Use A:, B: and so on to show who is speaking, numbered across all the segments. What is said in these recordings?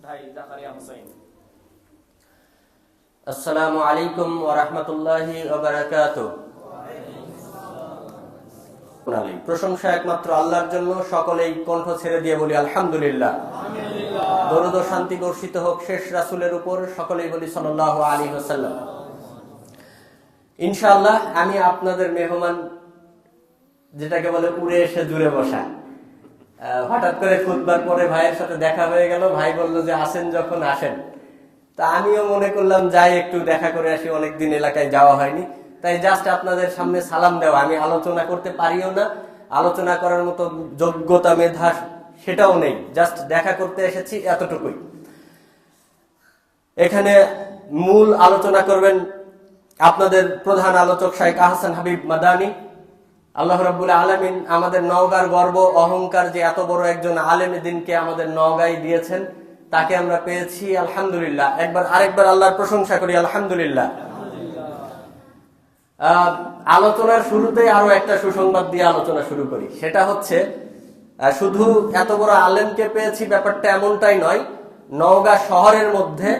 A: ভাই জাকারিয়া হোসেন।
B: আসসালামু আলাইকুম ওয়া রাহমাতুল্লাহি ওয়া বারাকাতুহু। প্রশংসা একমাত্র আল্লাহর জন্য, সকলেই কণ্ঠ ছেড়ে দিয়ে বলি আলহামদুলিল্লাহ। দরুদ ও শান্তি বর্ষিত হোক শেষ রাসূলের উপর, সকলেই বলি সাল্লাল্লাহু আলাইহি ওয়াসাল্লাম। ইনশাআল্লাহ আমি আপনাদের মেহমান, যেটাকে বলে উড়ে এসে জুড়ে বসা। হঠাৎ করে খুতবার পরে ভাইয়ের সাথে দেখা হয়ে গেল, ভাই বলল যে আসেন যখন আসেন। তা আমিও মনে করলাম যাই একটু দেখা করে আসি, অনেকদিন এলাকায় যাওয়া হয়নি, তাই জাস্ট আপনাদের সামনে সালাম দেওয়া। আমি আলোচনা করতে পারিও না, আলোচনা করার মতো যোগ্যতা মেধা সেটাও নেই, জাস্ট দেখা করতে এসেছি এতটুকুই। এখানে মূল আলোচনা করবেন আপনাদের প্রধান আলোচক শাইখ আহসান হাবিব মাদানী। আল্লাহ রাব্বুল আলামিন আমাদের নওগাঁর গর্ব অহংকার, যে এত বড় একজন আলেমে দিনকে আমাদের নওগাঁয় দিয়েছেন, তাকে আমরা পেয়েছি আলহামদুলিল্লাহ। আরেকবার আল্লাহর প্রশংসা করি আলহামদুলিল্লাহ। আলোচনার শুরুতে আরো একটা সুসংবাদ দিয়ে আলোচনা শুরু করি। সেটা হচ্ছে, শুধু এত বড় আলেমকে পেয়েছি ব্যাপারটা এমনটাই নয়। নওগাঁ শহরের মধ্যে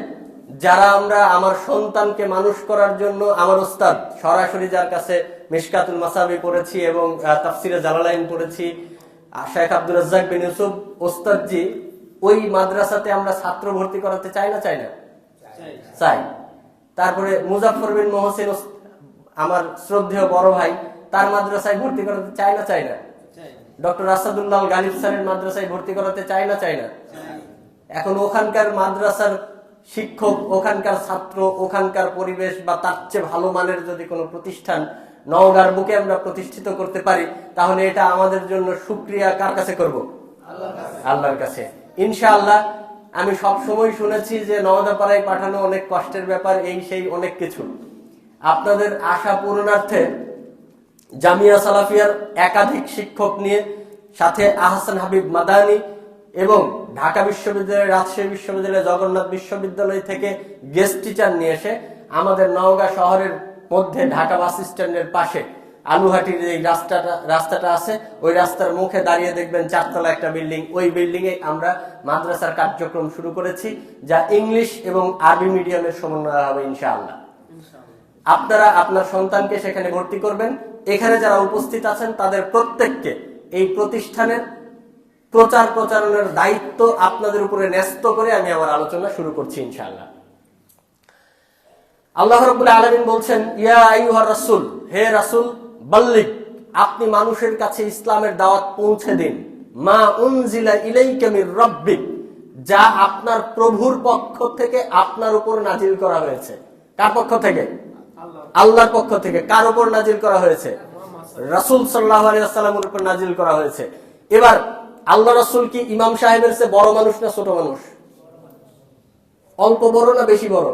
B: যারা আমরা আমার সন্তানকে মানুষ করার জন্য, আমার ওস্তাদ সরাসরি যার কাছে মিশকাতুল মাসাবি পড়েছি এবং তাফসিরে জালালাইন পড়েছি, শেখ আব্দুর রাজ্জাক বিন ইউসুফ ওস্তাদজি, ওই মাদ্রাসাতে আমরা ছাত্র ভর্তি করাতে চাই না চাই। তারপরে মুজাফফর বিন মোহসিন আমার শ্রদ্ধেয় বড় ভাই, তার মাদ্রাসায় ভর্তি করাতে চাই না। ডক্টর আসাদুল্লাহ গালিব স্যারের মাদ্রাসায় ভর্তি করাতে চাই না। এখন ওখানকার মাদ্রাসার শিক্ষক, ওখানকার ছাত্র, ওখানকার পরিবেশ বা তার চেয়ে ভালো মানের যদি কোনো প্রতিষ্ঠান নওগাঁর বুকে আমরা প্রতিষ্ঠিত করতে পারি, তাহলে এটা আমাদের জন্য শুকরিয়া কার কাছে করব? আল্লাহর কাছে। ইনশাআল্লাহ। আমি সব সময় শুনেছি যে নওদাপাড়ায় পাঠানো অনেক কষ্টের ব্যাপার, এই সেই অনেক কিছু। আপনাদের আশা পূরণার্থে জামিয়া সালাফিয়ার একাধিক শিক্ষক নিয়ে, সাথে আহসান হাবিব মাদানী এবং ঢাকা বিশ্ববিদ্যালয়, রাজশাহী বিশ্ববিদ্যালয়, জগন্নাথ বিশ্ববিদ্যালয় থেকে গেস্ট টিচার নিয়ে এসে আমাদের নওগাঁ শহরের মধ্যে ঢাকা বাস স্ট্যান্ডের পাশে আলুহাটির যে রাস্তাটা আছে, ওই রাস্তার মুখে দাঁড়িয়ে দেখবেন চারতলা একটা বিল্ডিং। ওই বিল্ডিং এ আমরা মাদ্রাসার কার্যক্রম শুরু করেছি, যা ইংলিশ এবং আরবি মিডিয়ামের সমন্বয় হবে ইনশাআল্লাহ। আপনারা আপনার সন্তানকে সেখানে ভর্তি করবেন। এখানে যারা উপস্থিত আছেন তাদের প্রত্যেককে এই প্রতিষ্ঠানের প্রচারণার দায়িত্ব আপনাদের উপরে ন্যস্ত করে আমি আমার আলোচনা শুরু করছি ইনশাআল্লাহ। আল্লাহ রাব্বুল আলামিন বলছেন, ইয়া আইয়ুহার রাসূল, হে রাসূল, বাল্লিগ, আপনি মানুষের কাছে ইসলামের দাওয়াত পৌঁছে দিন। মা উনজিলা ইলাইকা মির রাব্বিক, যা আপনার প্রভুর পক্ষ থেকে আপনার উপর নাজিল করা হয়েছে। কার পক্ষ থেকে? আল্লাহর পক্ষ থেকে। কার উপর নাজিল করা হয়েছে? রাসূল সাল্লাল্লাহু আলাইহি ওয়াসাল্লামের উপর নাজিল করা হয়েছে। এবার আল্লাহ রাসূল কি ইমাম সাহেবের চেয়ে বড় মানুষ না ছোট মানুষ? অল্প বড় না বেশি বড়?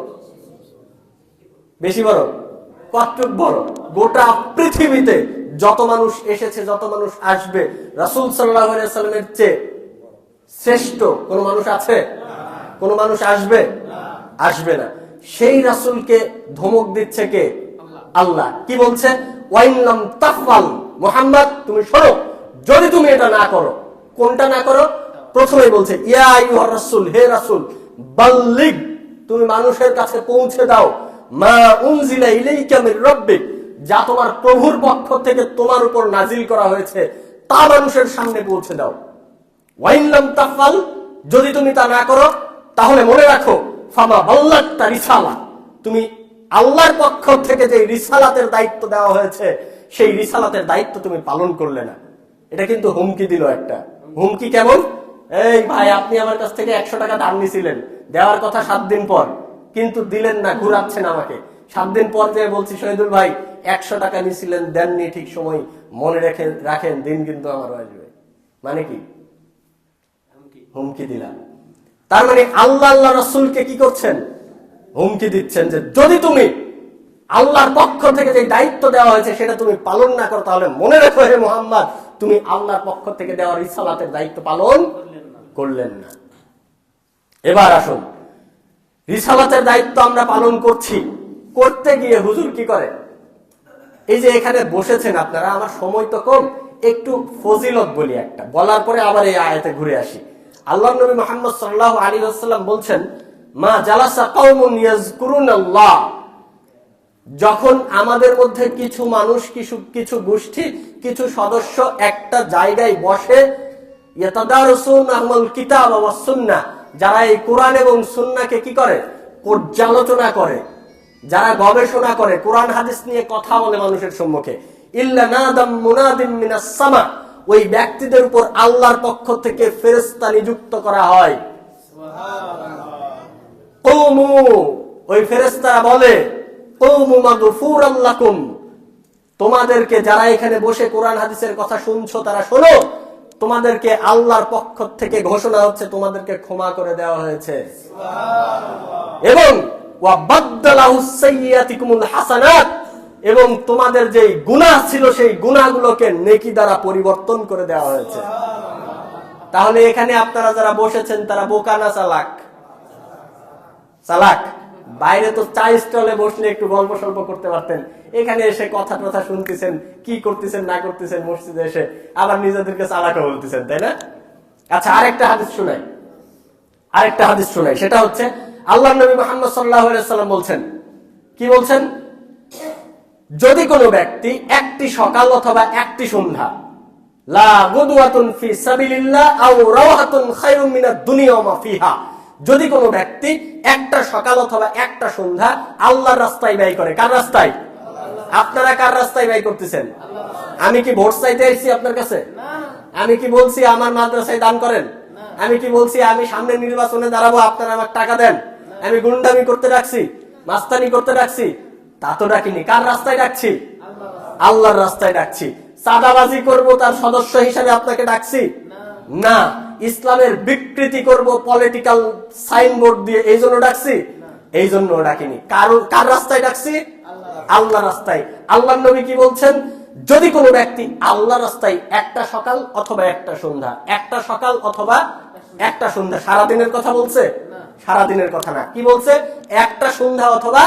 B: বেশি বড়। কতটুক বড়? গোটা পৃথিবীতে যত মানুষ এসেছে, যত মানুষ আসবে, রাসূল সাল্লাল্লাহু আলাইহি ওয়াসাল্লামের চেয়ে শ্রেষ্ঠ কোন মানুষ আছে? কোন মানুষ আসবে না। সেই রাসূলকে ধমক দিচ্ছে কে? আল্লাহ। কি বলছে? ওয়াইন লাম তাফআল, মুহাম্মদ তুমি শোনো, যদি তুমি এটা না করো। কোনটা না করো? প্রথমেই বলছে ইয়া আইয়ুহার রাসূল, হে রাসূল, বাল্লিগ, তুমি মানুষের কাছে পৌঁছে দাও, মা উনজিলা ইলাইকা মির রাব্বিক, যা তোমার প্রভুর পক্ষ থেকে তোমার উপর নাজিল করা হয়েছে, তা মানুষের সামনে পৌঁছে দাও। ওয়াইন লাম তাফআল, যদি তুমি তা না করো, তাহলে মনে রাখো, ফামা বাল্লাগতা রিসালা, তুমি আল্লাহর পক্ষ থেকে যে রিসালাতের দায়িত্ব দেওয়া হয়েছে, সেই রিসালাতের দায়িত্ব তুমি পালন করলে না। এটা কিন্তু হুমকি দিল একটা। হুমকি কেমন? এই ভাই, আপনি আমার কাছ থেকে 100 টাকা দাম নিছিলেন, দেওয়ার কথা 7 দিন পর, কিন্তু দিলেন না, ঘুরাচ্ছেন আমাকে। 7 দিন পর যে বলছি, শহীদুল ভাই 100 টাকা নিছিলেন, দেননি ঠিক সময়, মনে রাখেন, দিন কিন্তু আমার আসবে। মানে কি? হুমকি দিলাম। তার মানে আল্লাহ রাসূলকে কি করছেন? হুমকি দিচ্ছেন যে যদি তুমি আল্লাহর পক্ষ থেকে যে দায়িত্ব দেওয়া হয়েছে সেটা তুমি পালন না করো, তাহলে মনে রেখো হে মুহাম্মদ, তুমি আল্লাহর পক্ষ থেকে দেওয়া রিসালাতের দায়িত্ব পালন করলেন না। এবার আসুন, রিসালাতের দায়িত্ব আমরা পালন করতে গিয়ে হুজুর কি করে? এই যে এখানে বসেছেন আপনারা, আমার সময় তো কম, একটু ফজিলত বলি একটা, বলার পরে আবার এই আয়াতে ঘুরে আসি। আল্লাহর নবী মুহাম্মদ সাল্লাল্লাহু আলাইহি ওয়াসাল্লাম বলছেন, মা জালাসা কওমুন ইয়াযকুরুনাল্লাহ, যখন আমাদের মধ্যে কিছু মানুষ, কিছু গোষ্ঠী, কিছু সদস্য একটা জায়গায় বসে, ইয়াতাদারুসুনাল কিতাব ওয়াস সুন্নাহ, যারা এই কোরআন এবং সুন্নাহকে কি করে, পর্যালোচনা করে, যারা গবেষণা করে, কোরআন হাদিস নিয়ে কথা বলে মানুষের সম্মুখে, ইল্লা নাদাম মুনাদিম মিনাস সামা, ওই ব্যক্তিদের উপর আল্লাহর পক্ষ থেকে ফেরেশতা নিযুক্ত করা হয়। কুমু, ওই ফেরেশতারা বলে, কুমু মাগফুরাল লাকুম, তোমাদেরকে যারা এখানে বসে কোরআন হাদিসের কথা শুনছো তারা শোনো, তোমাদেরকে আল্লাহর পক্ষ থেকে ঘোষণা হচ্ছে তোমাদেরকে ক্ষমা করে দেওয়া হয়েছে। এবং ওয়া বাদদালাহুস সাইয়্যাতিকুমুল হাসানাত, এবং তোমাদের যে গুনাহ ছিল সেই গুনাহগুলোকে নেকি দ্বারা পরিবর্তন করে দেওয়া হয়েছে। তাহলে এখানে আপনারা যারা বসেছেন তারা বোকা না চালাক? চালাক। বাইরে তো চা স্টলে বসলে একটু গল্প সল্প করতে পারতেন, এখানে এসে কথা টথা শুনতেছেন, কি করতেছেন না করতেছেন, মসজিদে এসে আবার নিজেদেরকে চালাকও বলতেছেন, তাই না? আচ্ছা, আরেকটা হাদিস শোনাই, সেটা হচ্ছে আল্লাহর নবী মুহাম্মদ সাল্লাল্লাহু আলাইহি ওয়াসাল্লাম বলছেন, কি বলছেন? যদি কোনো ব্যক্তি একটি সকাল অথবা একটি সন্ধ্যা, লা গুদওয়াতুন ফি সাবিলিল্লাহ আও রাওহাতুন খায়রুম মিনাদ দুনিয়া ওয়া মা ফিহা, যদি কোনো ব্যক্তি একটা সকাল অথবা একটা সন্ধ্যা আল্লাহর রাস্তায় ব্যয় করে। কার রাস্তায়? আপনারা কার রাস্তায় ব্যয় করতেছেন? আমি কি ভোট চাইতে এসেছি আপনার কাছে? আমি কি বলছি আমার মাদ্রাসায় দান করেন? আমি কি বলছি আমি সামনে নির্বাচনে দাঁড়াবো, আপনারা আমার টাকা দেন? আমি গুন্ডামি করতে ডাকছি, মাস্তানি করতে ডাকছি? তা তো ডাকিনি। কার রাস্তায় ডাকছি? আল্লাহর রাস্তায় ডাকছি। চাঁদাবাজি করব তার সদস্য হিসেবে আপনাকে ডাকছি? না। ইসলামের বিকৃতি করব পলিটিক্যাল সাইনবোর্ড দিয়ে এই জন্য ডাকছি? এই জন্য ডাকিনি। কার রাস্তায় ডাকছি? আল্লাহ রাস্তায়। আল্লাহর নবী কি বলছেন? যদি কোনো ব্যক্তি আল্লাহ রাস্তায় একটা সকাল অথবা একটা সন্ধ্যা, একটা সকাল অথবা একটা সন্ধ্যা, সারাদিনের কথা বলছে? সারাদিনের কথা না, কি বলছে? একটা সন্ধ্যা অথবা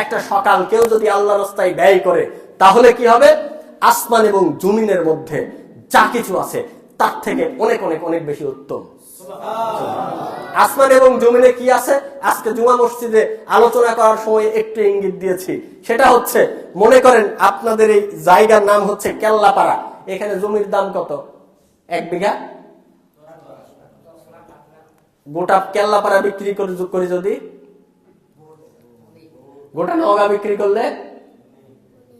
B: একটা সকাল কেউ যদি আল্লাহ রাস্তায় ব্যয় করে, তাহলে কি হবে? আসমান এবং জমিনের মধ্যে যা কিছু আছে তার থেকে অনেক অনেক অনেক বেশি উত্তম। আসমান এবং জমিনে কি আছে আজকে জুমা মসজিদে আলোচনা করার সময় একটু ইঙ্গিত দিয়েছি, সেটা হচ্ছে, মনে করেন আপনাদের এই জায়গার নাম হচ্ছে কেল্লাপাড়া, এখানে জমির দাম কত? 1 বিঘা। গোটা কেল্লাপাড়া বিক্রি করি যদি, গোটা নওগাঁ বিক্রি করলে,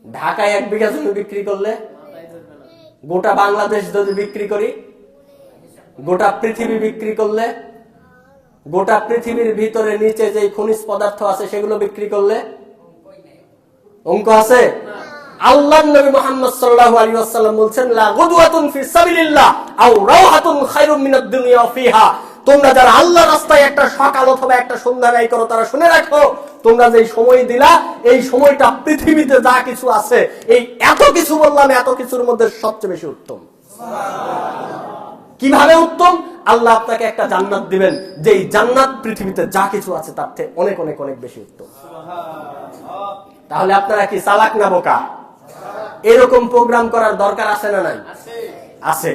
B: ঢাকায় 1 বিঘা জমি বিক্রি করলে, গোটা বাংলাদেশ যদি বিক্রি করি, গোটা পৃথিবী বিক্রি করলে, গোটা পৃথিবীর ভিতরে নিচে যে খনিজ পদার্থ আছে সেগুলো বিক্রি করলে, অঙ্ক আছে? আল্লাহর নবী মুহাম্মদ সাল্লাল্লাহু আলাইহি ওয়াসাল্লাম বলছেন, লা গুদওয়াতুন ফি সাবিলিল্লাহ আও রাওহাতুন খায়রুম মিনাদ দুনিয়া ফিহা, তোমরা যারা আল্লাহর রাস্তায় একটা সকাল অথবা একটা সন্ধ্যা ব্যয় করো, তারা শুনে রাখো, তোমরা যে সময় দিলা এই সময়টা পৃথিবীতে যা কিছু আছে, এই এত কিছু বললাম, এত কিছুর মধ্যে সবচেয়ে বেশি উত্তম। কিভাবে উত্তম? আল্লাহ আপনাকে একটা জান্নাত দিবেন, যে এই জান্নাত পৃথিবীতে যা কিছু আছে তার থেকে অনেক অনেক অনেক বেশি উত্তম। তাহলে আপনারা কি চালাক না বোকা? এরকম প্রোগ্রাম করার দরকার আছে না নাই? আছে।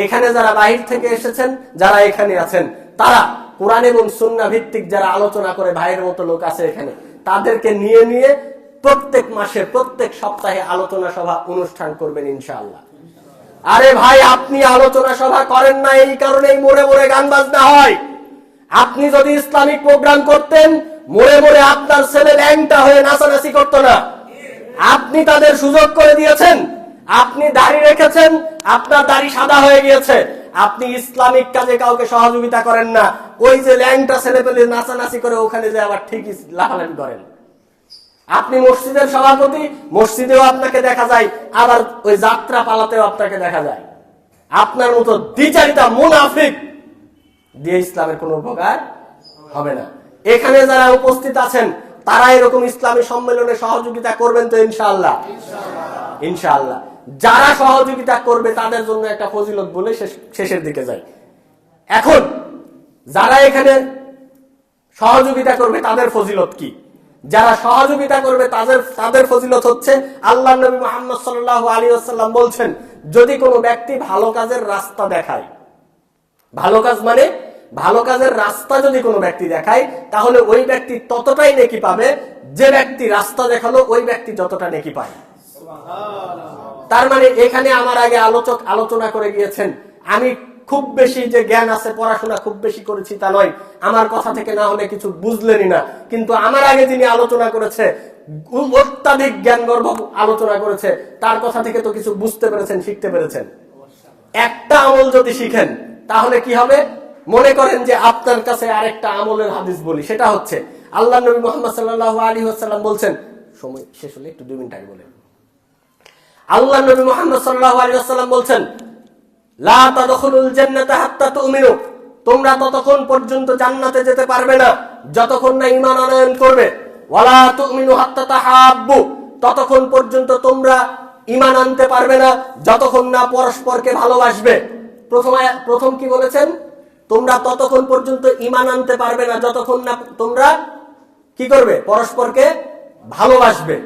B: এখানে যারা বাহির থেকে এসেছেন, যারা এখানে আছেন, তারা কোরআন এবং সুন্নাহ ভিত্তিক যারা আলোচনা করে, ভাইয়ের মতো লোক আছে এখানে, তাদেরকে নিয়ে নিয়ে প্রত্যেক মাসে প্রত্যেক সপ্তাহে আলোচনা সভা অনুষ্ঠান করবেন ইনশাআল্লাহ। আরে ভাই, আপনি আলোচনা সভা করেন না এই কারণেই মোড়ে মোড়ে গান বাজনা হয়। আপনি যদি ইসলামিক প্রোগ্রাম করতেন, মোড়ে মোড়ে আপনার ছেলে ল্যাংটা হয়ে নাচানাচি করতো না। আপনি তাদের সুযোগ করে দিয়েছেন, আপনি দাড়ি রেখেছেন, আপনার দাড়ি সাদা হয়ে গিয়েছে, আপনি ইসলামিক কাজে কাউকে সহযোগিতা করেন না। ওই যে ল্যাংটা ছেলে পেলে নাচানাচি করে ওখানে যে আবার ঠিকই লাফালাফি করেন। আপনি মসজিদের সভাপতি, মসজিদেও আপনাকে দেখা যায়, আবার ওই যাত্রা পালাতেও আপনাকে দেখা যায়। আপনার মতো দ্বিচারিতা মুনাফিক দিয়ে ইসলামের কোনো উপকার হবে না। এখানে যারা উপস্থিত আছেন তারা এরকম ইসলামী সম্মেলনে সহযোগিতা করবেন তো ইনশাআল্লাহ? ইনশাআল্লাহ। যারা সহযোগিতা করবে তাদের জন্য একটা ফজিলত বলে শেষের দিকে যাই। এখন যারা এখানে সহযোগিতা করবে তাদের ফজিলত কি? যারা সহযোগিতা করবে তাদের ফজিলত হচ্ছে, আল্লাহর নবী মুহাম্মদ সাল্লাল্লাহু আলাইহি ওয়াসাল্লাম বলছেন, যদি কোনো ব্যক্তি ভালো কাজের রাস্তা দেখায়, ভালো কাজ মানে ভালো কাজের রাস্তা যদি কোনো ব্যক্তি দেখায়, তাহলে ওই ব্যক্তি ততটাই নেকি পাবে যে ব্যক্তি রাস্তা দেখালো ওই ব্যক্তি যতটা নেকি পায়। তার মানে এখানে আমার আগে আলোচক আলোচনা করে গিয়েছেন, আমি খুব বেশি যে জ্ঞান আছে, পড়াশোনা খুব বেশি করেছি তা নয়, আমার কথা থেকে না হলে কিছু বুঝলেনই না। কিন্তু আমার আগে যিনি আলোচনা করেছে, অত্যাধিক জ্ঞান গর্ভ আলোচনা করেছে, তার কথা থেকে তো কিছু বুঝতে পেরেছেন, শিখতে পেরেছেন। একটা আমল যদি শিখেন তাহলে কি হবে? মনে করেন যে আপনার কাছে আরেকটা আমলের হাদিস বলি, সেটা হচ্ছে আল্লাহ নবী মুহাম্মদ সাল্লাল্লাহু আলাইহি ওয়াসাল্লাম বলছেন, সময় শেষ হলে একটু 2 মিনিট আগে বলেন, আল্লাহ নবী মুহাম্মদ সাল্লাল্লাহু আলাইহি ওয়াসাল্লাম বলছেন, লা তাদখুলুল জান্নাতা হাত্তা তুমিনু, তোমরা ততক্ষণ পর্যন্ত জান্নাতে যেতে পারবে না যতক্ষণ না ঈমান আনয়ন করবে। ওয়ালা তুমিনু হাত্তা তাহাব্বু, ততক্ষণ পর্যন্ত তোমরা ঈমান আনতে পারবে না যতক্ষণ না পরস্পরকে ভালোবাসবে। প্রথম কি বলেছেন? তোমরা ততক্ষণ পর্যন্ত ঈমান আনতে পারবে না যতক্ষণ না তোমরা কি করবে? পরস্পরকে ভালোবাসবে।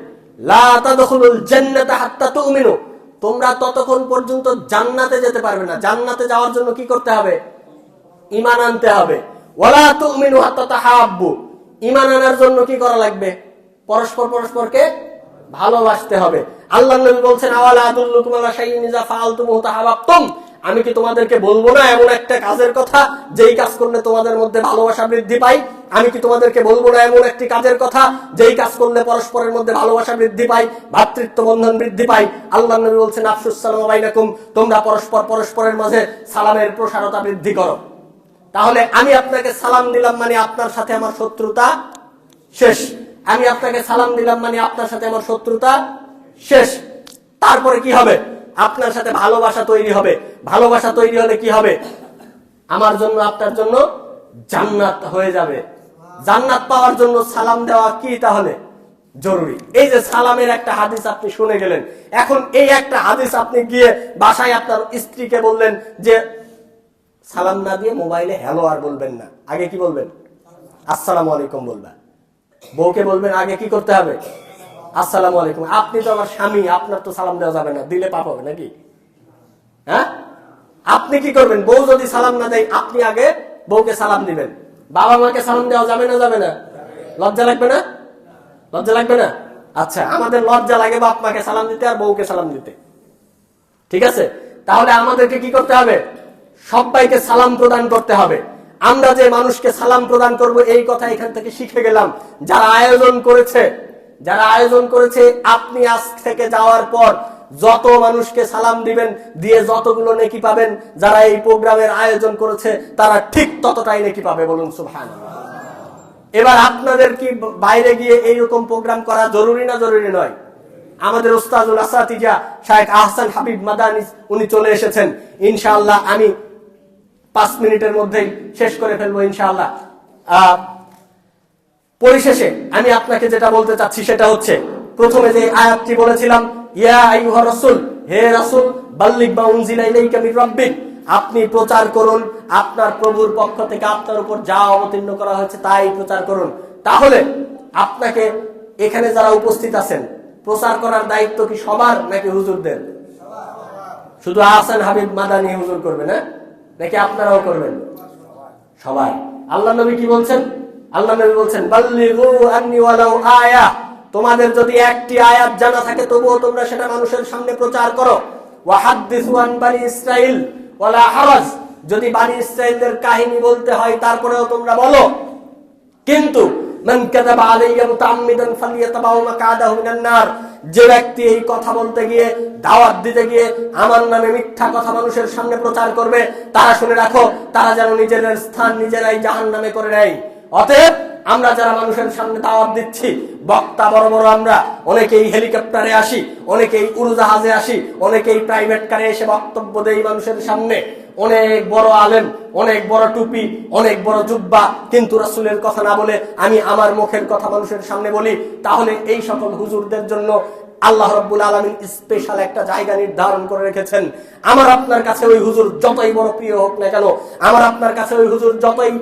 B: লা তাদখুলুল জান্নাতা হাত্তা তুমিনু, তোমরা ততক্ষণ পর্যন্ত জান্নাতে যেতে পারবে না। জান্নাতে যাওয়ার জন্য কি করতে হবে? ঈমান আনতে হবে। ওয়ালা তুমিনু হাত্তা তাহাব্বু, ঈমান আনার জন্য কি করা লাগবে? পরস্পরকে ভালোবাসতে হবে। আল্লাহর নবী বলছেন, আওয়ালা আদুল্লুকুম আলা শাইইন ইযা ফাআলতুমুহু তাহাব্বাতুম, আমি কি তোমাদেরকে বলবো না এমন একটা কাজের কথা যেই কাজ করলে তোমাদের মধ্যে ভালোবাসা বৃদ্ধি পায়? আমি কি তোমাদেরকে বলবো না এমন একটি কাজের কথা যেই কাজ করলে পরস্পরের মধ্যে ভালোবাসা বৃদ্ধি পায়, ভ্রাতৃত্ব বন্ধন বৃদ্ধি পায়? আল্লাহর নবী বলছেন, আফশুস সালাম বাইনাকুম, তোমরা পরস্পরের মাঝে সালামের প্রসারতা বৃদ্ধি করো। তাহলে আমি আপনাকে সালাম দিলাম মানে আপনার সাথে আমার শত্রুতা শেষ। আমি আপনাকে সালাম দিলাম মানে আপনার সাথে আমার শত্রুতা শেষ। তারপরে কি হবে? আপনার সাথে ভালোবাসা তৈরি হবে। ভালোবাসা তৈরি হলে কি হবে? আমার জন্য আপনার জন্য জান্নাত হয়ে যাবে। জান্নাত পাওয়ার জন্য সালাম দেওয়া কি তাহলে জরুরি? এই যে সালামের একটা হাদিস আপনি শুনে গেলেন, এখন এই একটা হাদিস আপনি গিয়ে বাসায় আপনার স্ত্রীকে বললেন যে সালাম না দিয়ে মোবাইলে হ্যালো আর বলবেন না, আগে কি বলবেন? আসসালামু আলাইকুম বলবেন। বউকে বলবেন আগে কি করতে হবে? আসসালামু আলাইকুম। আপনি তো আমার স্বামী, আপনার তো সালাম দেওয়া যাবে না, দিলে পাপ হবে নাকি? হ্যাঁ, আপনি কি করবেন? বউ যদি সালাম না দেয়, আপনি আগে বউকে সালাম দিবেন। বাবা মাকে সালাম দেওয়া যাবে না? যাবে না? লজ্জা লাগবে না? লজ্জা লাগবে না? আচ্ছা, আমাদের লজ্জা লাগে বাপ মাকে সালাম দিতে আর বউকে সালাম দিতে, ঠিক আছে? তাহলে আমাদেরকে কি করতে হবে? সবাইকে সালাম প্রদান করতে হবে। আমরা যে মানুষকে সালাম প্রদান করব এই কথা এখান থেকে শিখে গেলাম। যারা আয়োজন করেছে, আপনি আজ থেকে যাওয়ার পর যত মানুষকে সালাম দিবেন, দিয়ে যতগুলো নেকি পাবেন, যারা এই প্রোগ্রামের আয়োজন করেছে তারা ঠিক ততটাই নেকি পাবে। বলুন সুবহানাল্লাহ। এবার আপনাদের কি বাইরে গিয়ে এইরকম প্রোগ্রাম করা জরুরি না জরুরি নয়? আমাদের উস্তাদুল আসাতিজা শায়েখ আহসান হাবিব মাদানী উনি চলে এসেছেন। ইনশাআল্লাহ আমি 5 মিনিটের মধ্যেই শেষ করে ফেলবো ইনশাআল্লাহ। পরিশেষে আমি আপনাকে যেটা বলতে চাচ্ছি সেটা হচ্ছে, প্রথমে যে আয়াতটি বলেছিলাম, ইয়া আইয়ুহা রাসূল, হে রাসূল, বাল্লিগ মা উনজিলা ইলাইকা মির রাব্বিক, আপনি প্রচার করুন, আপনার প্রভুর পক্ষ থেকে আপনার উপর যা অবতীর্ণ করা হয়েছে তাই প্রচার করুন। তাহলে আপনাকে এখানে যারা উপস্থিত আছেন, প্রচার করার দায়িত্ব কি সবার নাকি হুজুরদের? শুধু আহসান হাবিব মাদানী হুজুর করবে না, নাকি আপনারাও করবেন? সবাই। আল্লাহ নবী কি বলছেন? আল্লাহ নবী বলছেন, বাল্লিগু আন্নি ওয়ালাউ আয়া, তোমাদের যদি একটি আয়াত জানা থাকে তবুও তোমরা সেটা মানুষের সামনে প্রচার করো। ওয়া হাদ্দিসু আন বানি ইসরাইল ওয়ালা হারাজ, যদি বানি ইসরাইলদের কাহিনী বলতে হয় তারপরেও তোমরা বলো। কিন্তু মান কাযাবা আলাইয়া মুতাআম্মিদান ফালিয়াতাবাউ মাকআদাহু মিনান নার, যে ব্যক্তি এই কথা বলতে গিয়ে, দাওয়াত দিতে গিয়ে আমার নামে মিথ্যা কথা মানুষের সামনে প্রচার করবে, তারা শুনে রাখো, তারা যেন নিজেদের স্থান নিজেরাই জাহান্নামে করে নেয়। অতএব আমরা যারা মানুষের সামনে দাওয়াত দিচ্ছি, বক্তা বড় বড়, আমরা অনেকেই হেলিকপ্টারে আসি, অনেকেই উড়োজাহাজে আসি, অনেকেই প্রাইভেট কারে এসে বক্তব্য দেই মানুষের সামনে, অনেক বড় আলেম, অনেক বড় টুপি, অনেক বড় জুব্বা, কিন্তু রাসূলের কথা না বলে আমি আমার মুখের কথা মানুষের সামনে বলি। তাহলে এই সকল হুজুরদের জন্য আল্লাহ রাব্বুল আলামিন স্পেশাল একটা জায়গা নির্ধারণ করে রেখেছেন। আমার আপনার কাছে ওই হুজুর যতই বড় প্রিয় হোক না কেন, আমার আপনার কাছে ওই হুজুর যতই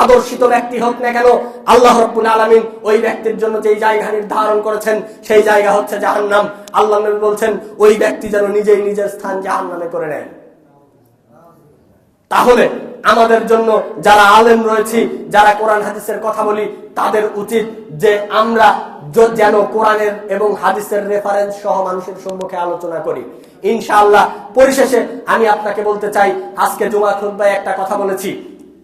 B: আদর্শিত ব্যক্তি হোক না কেন, আল্লাহ রাব্বুল আলামিন ওই ব্যক্তির জন্য যেই জায়গা নির্ধারণ করেছেন সেই জায়গা হচ্ছে জাহান্নাম। আল্লাহ নবী বলছেন, ওই ব্যক্তি যেন নিজেই নিজের স্থান জাহান্নামে করে নেন। তাহলে আমাদের জন্য যারা আলেম রয়েছি, যারা কোরআন হাদিসের কথা বলি, তাদের উচিত যে আমরা যেন কোরআনের এবং হাদিসের রেফারেন্স সহ মানুষের সম্মুখে আলোচনা করি ইনশাআল্লাহ। পরিশেষে আমি আপনাকে বলতে চাই, আজকে জুমা খুতবায় একটা কথা বলেছি।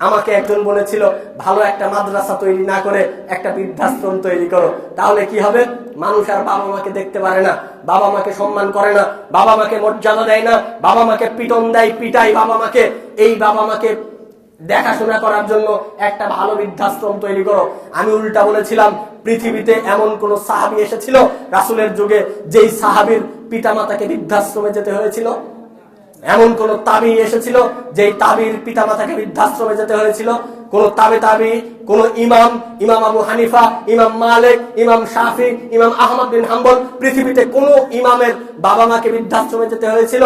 B: আমাকে একজন বলেছিল, ভালো একটা মাদ্রাসা তৈরি না করে একটা বৃদ্ধাশ্রম তৈরি করো, তাহলে কি হবে? মানুষ আর বাবা মাকে দেখতে পারে না, বাবা মাকে সম্মান করে না, বাবা মাকে মর্যাদা দেয় না, বাবা মাকে পিটন দেয়, পিটাই বাবা মাকে। এই বাবা মাকে দেখাশোনা করার জন্য একটা ভালো বৃদ্ধাশ্রম তৈরি করো। আমি উল্টা বলেছিলাম, পৃথিবীতে এমন কোন সাহাবী এসেছিল রাসূলের যুগে যেই সাহাবীর পিতামাতাকে বৃদ্ধাশ্রমে যেতে হয়েছিল? এমন কোন তাবি এসেছিল যে তাবির পিতামাতাকে বৃদ্ধাশ্রমে যেতে হয়েছিল? কোন তাবি, কোন ইমাম আবু হানিফা, ইমাম মালিক, ইমাম শাফি, ইমাম আহমদ বিন হাম্বল, পৃথিবীতে কোন ইমামের বাবা মাকে বৃদ্ধাশ্রমে যেতে হয়েছিল?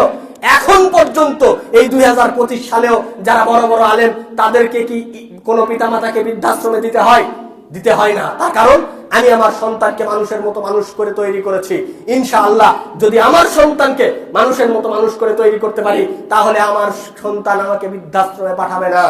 B: এখন পর্যন্ত এই 2025 সালেও যারা বড় বড় আলেম, তাদেরকে কি কোন পিতামাতাকে বৃদ্ধাশ্রমে দিতে হয়? দিতে হয় না। তার কারণ আমি আমার সন্তানকে মানুষের মতো মানুষ করে তৈরি করেছি। ইনশাআল্লাহ যদি আমার সন্তানকে মানুষের মতো মানুষ করে তৈরি করতে পারি, তাহলে আমার সন্তান আমাকে বৃদ্ধাশ্রমে পাঠাবে না।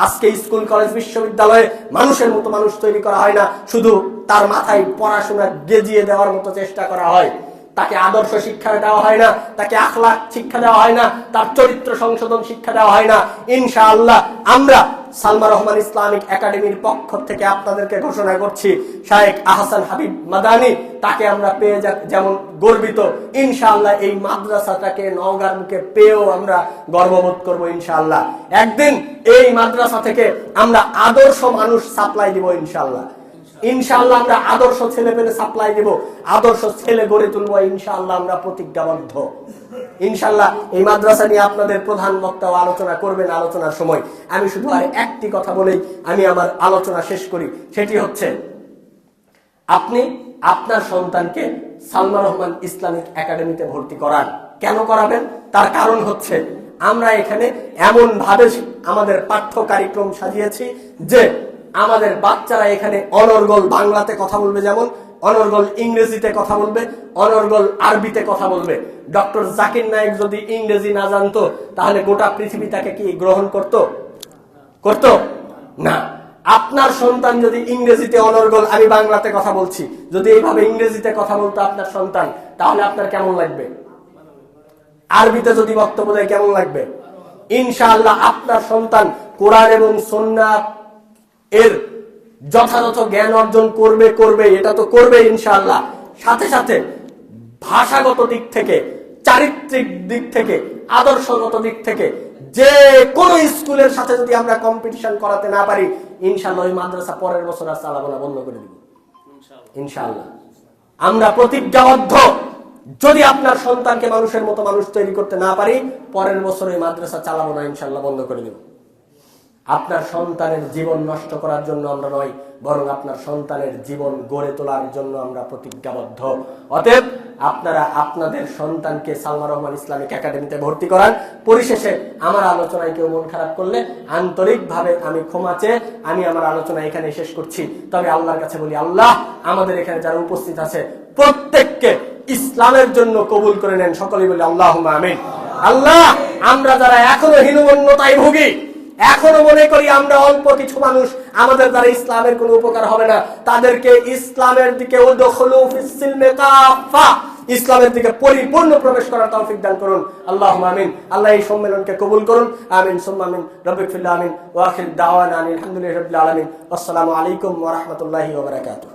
B: আজকে স্কুল কলেজ বিশ্ববিদ্যালয়ে মানুষের মতো মানুষ তৈরি করা হয় না, শুধু তার মাথায় পড়াশোনা গেজিয়ে দেওয়ার মতো চেষ্টা করা হয়। তাকে আদর্শ শিক্ষা দেওয়া হয় না, তাকে আখলাক শিক্ষা দেওয়া হয় না, তার চরিত্র সংশোধন শিক্ষা দেওয়া হয় না। ইনশাআল্লাহ আমরা সালমা রহমান ইসলামিক একাডেমির পক্ষ থেকে আপনাদেরকে ঘোষণা করছি, শায়েখ আহসান হাবিব মাদানী, তাকে আমরা পেয়ে যেমন গর্বিত, ইনশাআল্লাহ এই মাদ্রাসাটাকে নওগাঁর মুখে পেয়েও আমরা গর্ববোধ করব ইনশাআল্লাহ। একদিন এই মাদ্রাসা থেকে আমরা আদর্শ মানুষ সাপ্লাই দিব ইনশাআল্লাহ। ইনশাআল্লাহ আমরা আদর্শ ছেলে পেলে সাপ্লাই দেব, আদর্শ ছেলে গড়ে তুলবো ইনশাআল্লাহ, আমরা প্রতিজ্ঞাবদ্ধ। ইনশাআল্লাহ এই মাদ্রাসা নিয়ে আপনাদের প্রধান বক্তা আলোচনা করবেন আলোচনার সময়। আমি শুধু আর একটি কথা বলেই আমি আমার আলোচনা শেষ করি, সেটি হচ্ছে আপনি আপনার সন্তানকে সালমা রহমান ইসলামিক একাডেমিতে ভর্তি করান। কেন করাবেন? তার কারণ হচ্ছে আমরা এখানে এমন ভাবে আমাদের পাঠ্য কার্যক্রম সাজিয়েছি যে আমাদের বাচ্চারা এখানে অনর্গল বাংলাতে কথা বলবে, যেমন অনর্গল ইংরেজিতে কথা বলবে, অনর্গল আরবিতে কথা বলবে। ডক্টর জাকির নায়েক যদি ইংরেজি না জানতো, তাহলে গোটা পৃথিবী তাকে কি গ্রহণ করতো না। আপনার সন্তান যদি ইংরেজিতে অনর্গল, আমি বাংলাতে কথা বলছি, যদি এইভাবে ইংরেজিতে কথা বলতো আপনার সন্তান, তাহলে আপনার কেমন লাগবে? আরবিতে যদি বক্তব্য দেয় কেমন লাগবে? ইনশাআল্লাহ আপনার সন্তান কোরআন এবং সুন্নাহ এর যথাযথ জ্ঞান অর্জন করবে, এটা তো করবে ইনশাআল্লাহ। সাথে সাথে ভাষাগত দিক থেকে, চারিত্রিক দিক থেকে, আদর্শগত দিক থেকে যে কোন স্কুলের সাথে যদি আমরা কম্পিটিশন করাতে না পারি, ইনশাআল্লাহ ওই মাদ্রাসা পরের বছর আর চালাবো না, বন্ধ করে দিব ইনশাআল্লাহ। আমরা প্রতিজ্ঞাবদ্ধ, যদি আপনার সন্তানকে মানুষের মতো মানুষ তৈরি করতে না পারি, পরের বছর ওই মাদ্রাসা চালাবো না ইনশাআল্লাহ, বন্ধ করে দিব। আপনার সন্তানের জীবন নষ্ট করার জন্য আমরা নয়, বরং আপনার সন্তানের জীবন গড়ে তোলার জন্য আমরা প্রতিজ্ঞাবদ্ধ। অতএব আপনারা আপনাদের সন্তানকে সালমা রহমান ইসলামিক একাডেমিতে ভর্তি করান। পরিশেষে আমার আলোচনায় কেউ মন খারাপ করলে আন্তরিকভাবে আমি ক্ষমা চেয়ে আমি আমার আলোচনা এখানে শেষ করছি। তবে আল্লাহর কাছে বলি, আল্লাহ আমাদের এখানে যারা উপস্থিত আছে প্রত্যেককে ইসলামের জন্য কবুল করে নেন। সকলেই বলি আল্লাহুম্মা আমিন। আল্লাহ, আমরা যারা এখনো হীনমন্যতায় ভুগি, এখনো মনে করি আমরা অল্প কিছু মানুষ, আমাদের দ্বারা ইসলামের কোনো উপকার হবে না, তাদেরকে ইসলামের দিকে উদখুলু ফিস সিলমি কাফা, ইসলামের দিকে পরিপূর্ণ প্রবেশ করার তৌফিক দান করুন। আল্লাহুম্মা আমিন। আল্লাহ এই সম্মেলনকে কবুল করুন। আমিন সুম্মা আমিন। রব্বিক ফিল আমিন ওয়া আখির দাওয়ানা আলহামদুলিল্লাহি রাব্বিল আলামিন। আসসালামু আলাইকুম ওয়া রাহমাতুল্লাহি ওয়া বারাকাতুহু।